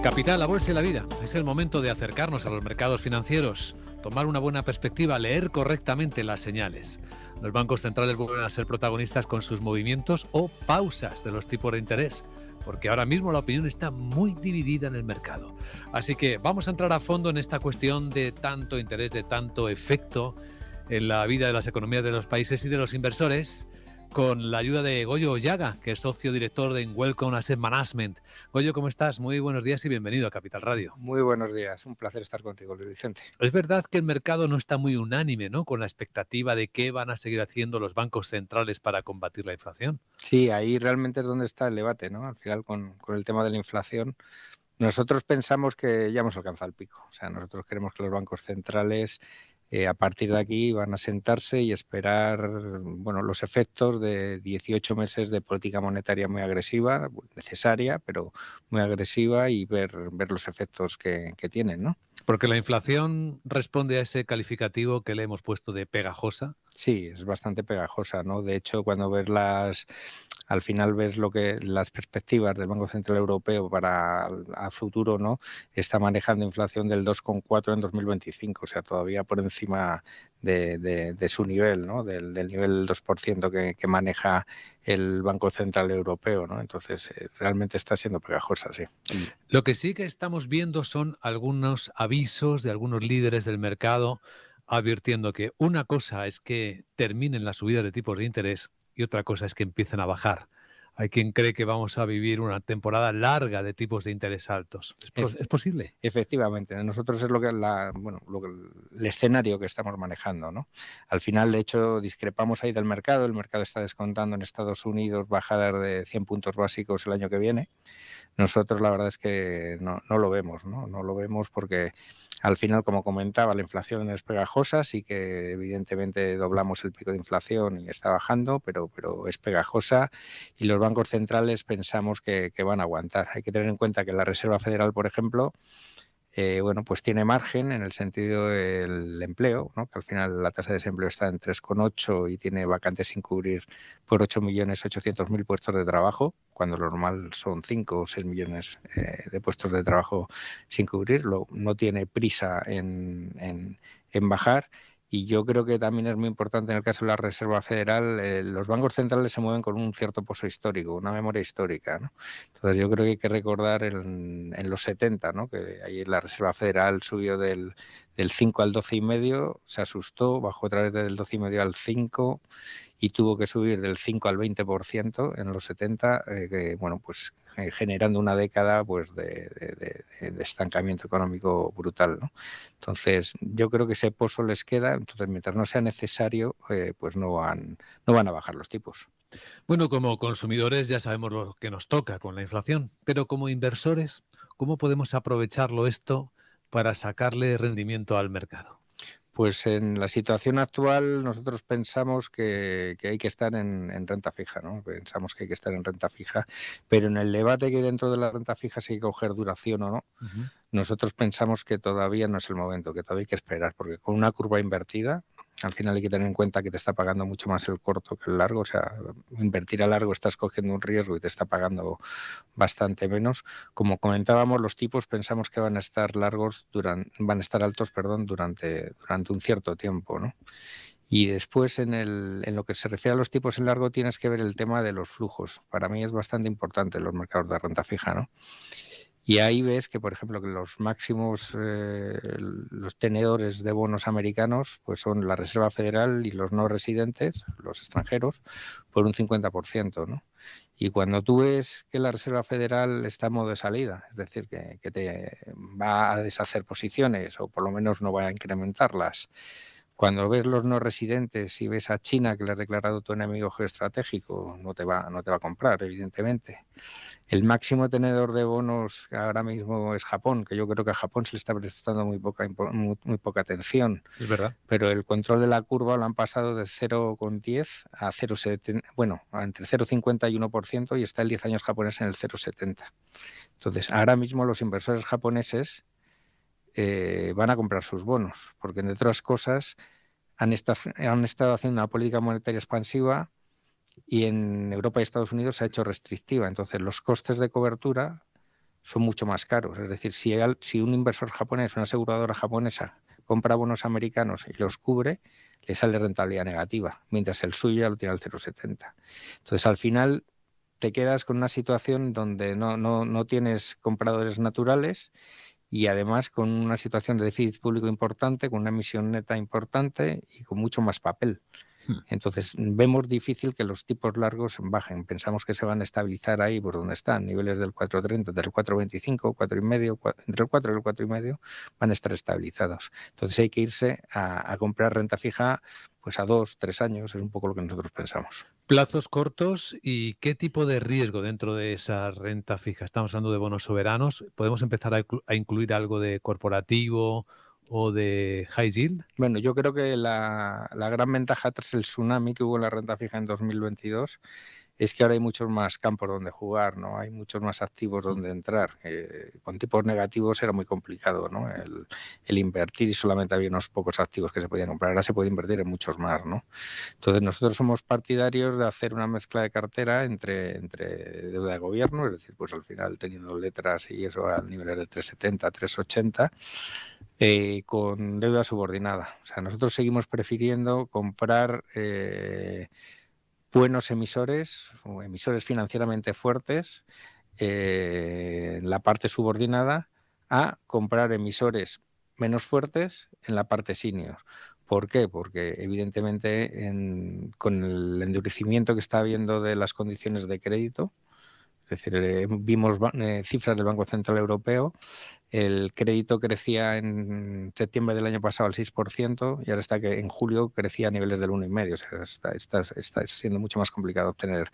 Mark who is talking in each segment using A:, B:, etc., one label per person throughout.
A: Capital, la bolsa y la vida. Es el momento de acercarnos a los mercados financieros, tomar una buena perspectiva, leer correctamente las señales. Los bancos centrales vuelven a ser protagonistas con sus movimientos o pausas de los tipos de interés, porque ahora mismo la opinión está muy dividida en el mercado. Así que vamos a entrar a fondo en esta cuestión de tanto interés, de tanto efecto en la vida de las economías de los países y de los inversores, con la ayuda de Goyo Ollaga, que es socio director de Welcome Asset Management. Goyo, ¿cómo estás? Muy buenos días y bienvenido a Capital Radio.
B: Muy buenos días, un placer estar contigo, Luis Vicente.
A: Es verdad que el mercado no está muy unánime, ¿no?, con la expectativa de qué van a seguir haciendo los bancos centrales para combatir la inflación.
B: Sí, ahí realmente es donde está el debate, ¿no? Al final, con el tema de la inflación, nosotros pensamos que ya hemos alcanzado el pico. O sea, nosotros creemos que los bancos centrales, a partir de aquí, van a sentarse y esperar, bueno, los efectos de 18 meses de política monetaria muy agresiva, necesaria, pero muy agresiva, y ver los efectos que tienen, ¿no?
A: Porque la inflación responde a ese calificativo que le hemos puesto de pegajosa.
B: Sí, es bastante pegajosa, ¿no? De hecho, cuando al final ves las perspectivas del Banco Central Europeo a futuro, ¿no? Está manejando inflación del 2,4 en 2025, o sea, todavía por encima de su nivel, ¿no? Del nivel del 2% que maneja el Banco Central Europeo, ¿no? Entonces, realmente está siendo pegajosa, sí.
A: Lo que sí que estamos viendo son algunos avisos de algunos líderes del mercado advirtiendo que una cosa es que terminen las subidas de tipos de interés y otra cosa es que empiecen a bajar. Hay quien cree que vamos a vivir una temporada larga de tipos de interés altos. ¿Es posible?
B: Efectivamente, nosotros es el escenario que estamos manejando, ¿no? Al final, de hecho, discrepamos ahí del mercado. El mercado está descontando en Estados Unidos bajadas de 100 puntos básicos el año que viene. Nosotros la verdad es que no lo vemos, ¿no? No lo vemos porque al final, como comentaba, la inflación es pegajosa, sí que evidentemente doblamos el pico de inflación y está bajando, pero es pegajosa, y los bancos centrales pensamos que van a aguantar. Hay que tener en cuenta que la Reserva Federal, por ejemplo, pues tiene margen en el sentido del empleo, ¿no? Que al final la tasa de desempleo está en 3,8 y tiene vacantes sin cubrir por 8.800.000 puestos de trabajo, cuando lo normal son 5 o 6 millones de puestos de trabajo sin cubrir. No tiene prisa en bajar. Y yo creo que también es muy importante en el caso de la Reserva Federal, los bancos centrales se mueven con un cierto pozo histórico, una memoria histórica, ¿no? Entonces yo creo que hay que recordar en los 70, ¿no? Que ahí la Reserva Federal subió del 5 al 12,5, se asustó, bajó otra vez del 12,5 al 5 y tuvo que subir del 5 al 20% en los 70, generando una década pues de estancamiento económico brutal, ¿no? Entonces yo creo que ese pozo les queda. Entonces mientras no sea necesario, pues no van a bajar los tipos.
A: Bueno, como consumidores ya sabemos lo que nos toca con la inflación, pero como inversores, ¿cómo podemos aprovecharlo esto para sacarle rendimiento al mercado?
B: Pues en la situación actual nosotros pensamos que hay que estar en renta fija, ¿no? Pensamos que hay que estar en renta fija, pero en el debate que hay dentro de la renta fija, si hay que coger duración o no,
A: Ujú.
B: nosotros pensamos que todavía no es el momento, que todavía hay que esperar, porque con una curva invertida, al final hay que tener en cuenta que te está pagando mucho más el corto que el largo. O sea, invertir a largo estás cogiendo un riesgo y te está pagando bastante menos. Como comentábamos, los tipos pensamos que van a estar van a estar altos, perdón, durante un cierto tiempo, ¿no? Y después, en lo que se refiere a los tipos en largo, tienes que ver el tema de los flujos. Para mí es bastante importante en los mercados de renta fija, ¿no? Y ahí ves que, por ejemplo, que los máximos, los tenedores de bonos americanos, pues son la Reserva Federal y los no residentes, los extranjeros, por un 50%, ¿no? Y cuando tú ves que la Reserva Federal está en modo de salida, es decir, que te va a deshacer posiciones o por lo menos no va a incrementarlas, cuando ves los no residentes y ves a China, que le has declarado tu enemigo geoestratégico, no te va a comprar, evidentemente. El máximo tenedor de bonos ahora mismo es Japón, que yo creo que a Japón se le está prestando muy poca atención,
A: Es verdad.
B: pero el control de la curva lo han pasado de 0,10 a 0,70, bueno, entre 0,50 y 1%, y está el 10 años japonés en el 0,70. Entonces, ahora mismo los inversores japoneses van a comprar sus bonos, porque entre otras cosas han estado haciendo una política monetaria expansiva, y en Europa y Estados Unidos se ha hecho restrictiva. Entonces, los costes de cobertura son mucho más caros. Es decir, si un inversor japonés, una aseguradora japonesa, compra bonos americanos y los cubre, le sale rentabilidad negativa, mientras el suyo ya lo tiene al 0,70. Entonces, al final te quedas con una situación donde no tienes compradores naturales y además con una situación de déficit público importante, con una emisión neta importante y con mucho más papel. Entonces, vemos difícil que los tipos largos bajen. Pensamos que se van a estabilizar ahí por donde están, niveles del 4,30, del 4,25, 4,5, entre el 4 y el 4,5 van a estar estabilizados. Entonces, hay que irse a comprar renta fija pues a 2, 3 años, es un poco lo que nosotros pensamos.
A: Plazos cortos y qué tipo de riesgo dentro de esa renta fija. Estamos hablando de bonos soberanos. ¿Podemos empezar a incluir algo de corporativo o de high yield?
B: Bueno, yo creo que la gran ventaja tras el tsunami que hubo en la renta fija en 2022 es que ahora hay muchos más campos donde jugar, ¿no? Hay muchos más activos donde entrar. Con tipos negativos era muy complicado, ¿no? El invertir y solamente había unos pocos activos que se podían comprar. Ahora se puede invertir en muchos más, ¿no? Entonces nosotros somos partidarios de hacer una mezcla de cartera entre deuda de gobierno, es decir, pues al final teniendo letras y eso al nivel de 3,70, 3,80, con deuda subordinada. O sea, nosotros seguimos prefiriendo comprar buenos emisores o emisores financieramente fuertes en la parte subordinada a comprar emisores menos fuertes en la parte senior. ¿Por qué? Porque evidentemente con el endurecimiento que está habiendo de las condiciones de crédito, es decir, vimos cifras del Banco Central Europeo. El crédito crecía en septiembre del año pasado al 6% y ahora está que en julio crecía a niveles del 1,5%. O sea, está siendo mucho más complicado obtener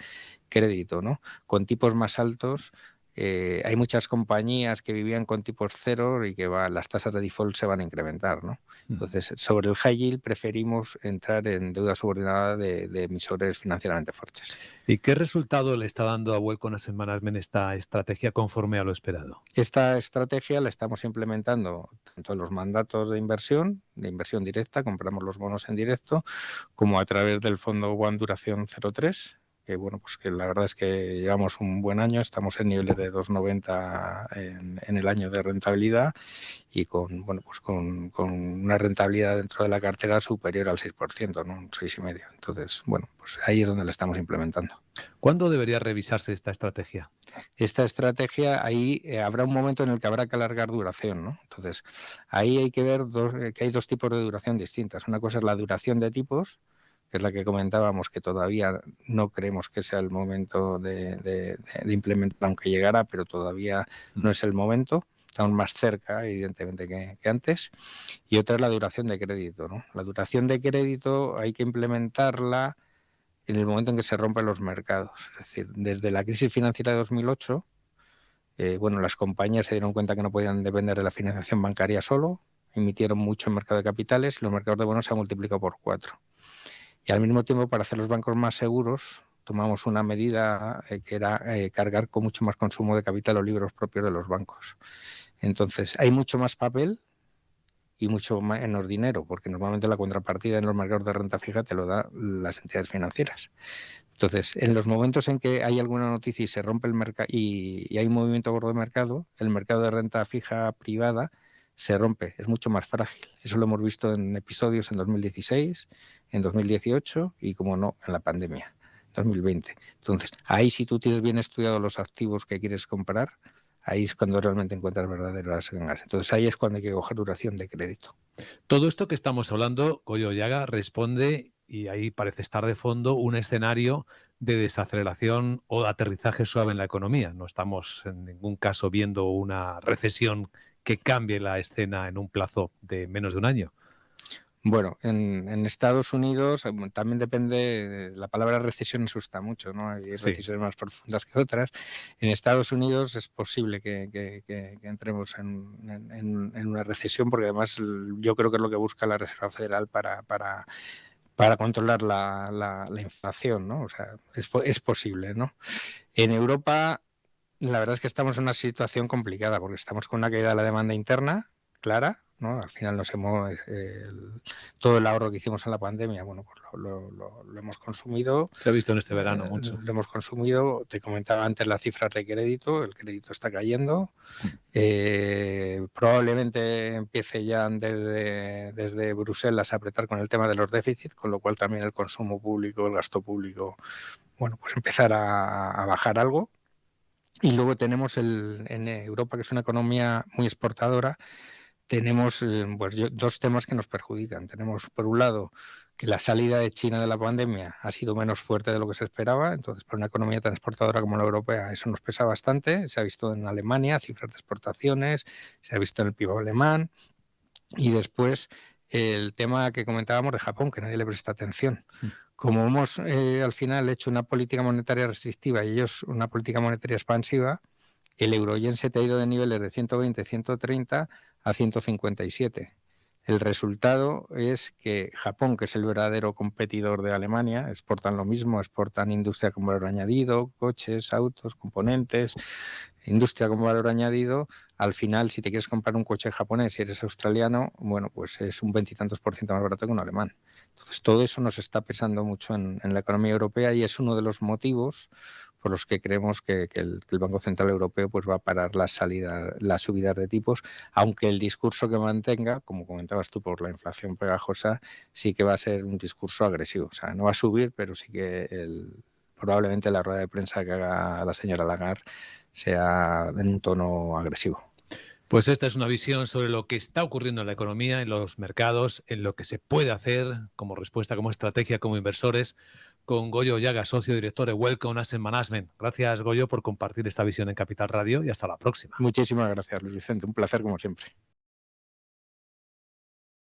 B: crédito, ¿no? Con tipos más altos, hay muchas compañías que vivían con tipos cero y que las tasas de default se van a incrementar, ¿no? Entonces, sobre el high yield preferimos entrar en deuda subordinada de emisores financieramente fuertes.
A: ¿Y qué resultado le está dando a Welcome Management esta estrategia conforme a lo esperado?
B: Esta estrategia la estamos implementando tanto en los mandatos de inversión directa, compramos los bonos en directo, como a través del fondo One Duración 03, que bueno, pues que la verdad es que llevamos un buen año, estamos en niveles de 2,90 en el año de rentabilidad y con una rentabilidad dentro de la cartera superior al 6%, ¿no? Un 6,5%. Entonces, bueno, pues ahí es donde la estamos implementando.
A: ¿Cuándo debería revisarse esta estrategia?
B: Esta estrategia, ahí habrá un momento en el que habrá que alargar duración, ¿no? Entonces, ahí hay que ver que hay dos tipos de duración distintas. Una cosa es la duración de tipos, que es la que comentábamos, que todavía no creemos que sea el momento de implementar, aunque llegará, pero todavía no es el momento. Estamos más cerca, evidentemente, que antes. Y otra es la duración de crédito, ¿no? La duración de crédito hay que implementarla en el momento en que se rompen los mercados. Es decir, desde la crisis financiera de 2008, las compañías se dieron cuenta que no podían depender de la financiación bancaria solo, emitieron mucho en mercado de capitales y los mercados de bonos se han multiplicado por 4. Y al mismo tiempo, para hacer los bancos más seguros, tomamos una medida que era cargar con mucho más consumo de capital o libros propios de los bancos. Entonces, hay mucho más papel y mucho menos dinero, porque normalmente la contrapartida en los mercados de renta fija te lo da las entidades financieras. Entonces, en los momentos en que hay alguna noticia y se rompe el mercado y hay un movimiento gordo de mercado, el mercado de renta fija privada se rompe, es mucho más frágil. Eso lo hemos visto en episodios en 2016, en 2018 y, como no, en la pandemia, 2020. Entonces, ahí si tú tienes bien estudiados los activos que quieres comprar, ahí es cuando realmente encuentras verdaderas ganas. Entonces, ahí es cuando hay que coger duración de crédito.
A: Todo esto que estamos hablando, Goyo Llaga, responde, y ahí parece estar de fondo, un escenario de desaceleración o de aterrizaje suave en la economía. No estamos en ningún caso viendo una recesión que cambie la escena en un plazo de menos de un año.
B: Bueno, en Estados Unidos también depende, la palabra recesión asusta mucho, ¿no? Hay
A: Sí.
B: recesiones más profundas que otras. En Estados Unidos es posible que entremos en una recesión, porque además yo creo que es lo que busca la Reserva Federal para controlar la inflación, ¿no? O sea, es posible, ¿no? En Europa, la verdad es que estamos en una situación complicada, porque estamos con una caída de la demanda interna clara, ¿no? Al final todo el ahorro que hicimos en la pandemia, bueno, pues lo hemos consumido.
A: Se ha visto en este verano mucho.
B: Lo hemos consumido. Te comentaba antes las cifras de crédito, el crédito está cayendo. Probablemente empiece ya desde Bruselas a apretar con el tema de los déficits, con lo cual también el consumo público, el gasto público, bueno, pues empezar a bajar algo. Y luego tenemos en Europa, que es una economía muy exportadora, tenemos pues, dos temas que nos perjudican. Tenemos, por un lado, que la salida de China de la pandemia ha sido menos fuerte de lo que se esperaba. Entonces, para una economía tan exportadora como la europea, eso nos pesa bastante. Se ha visto en Alemania, cifras de exportaciones, se ha visto en el PIB alemán. Y después, el tema que comentábamos de Japón, que nadie le presta atención. Como hemos al final hecho una política monetaria restrictiva y ellos una política monetaria expansiva, el euroyen se te ha ido de niveles de 120, 130 a 157. El resultado es que Japón, que es el verdadero competidor de Alemania, exportan lo mismo, exportan industria con valor añadido, coches, autos, componentes, industria con valor añadido. Al final, si te quieres comprar un coche japonés y eres australiano, bueno, pues es un 20 y tantos % más barato que un alemán. Entonces, todo eso nos está pesando mucho en la economía europea y es uno de los motivos por los que creemos que el Banco Central Europeo pues va a parar las subidas de tipos, aunque el discurso que mantenga, como comentabas tú, por la inflación pegajosa, sí que va a ser un discurso agresivo. O sea, no va a subir, pero sí que probablemente la rueda de prensa que haga la señora Lagarde sea en un tono agresivo.
A: Pues esta es una visión sobre lo que está ocurriendo en la economía, en los mercados, en lo que se puede hacer como respuesta, como estrategia, como inversores, con Goyo Llaga, socio director de Welcome Asset Management. Gracias, Goyo, por compartir esta visión en Capital Radio y hasta la próxima.
B: Muchísimas gracias, Luis Vicente. Un placer como siempre.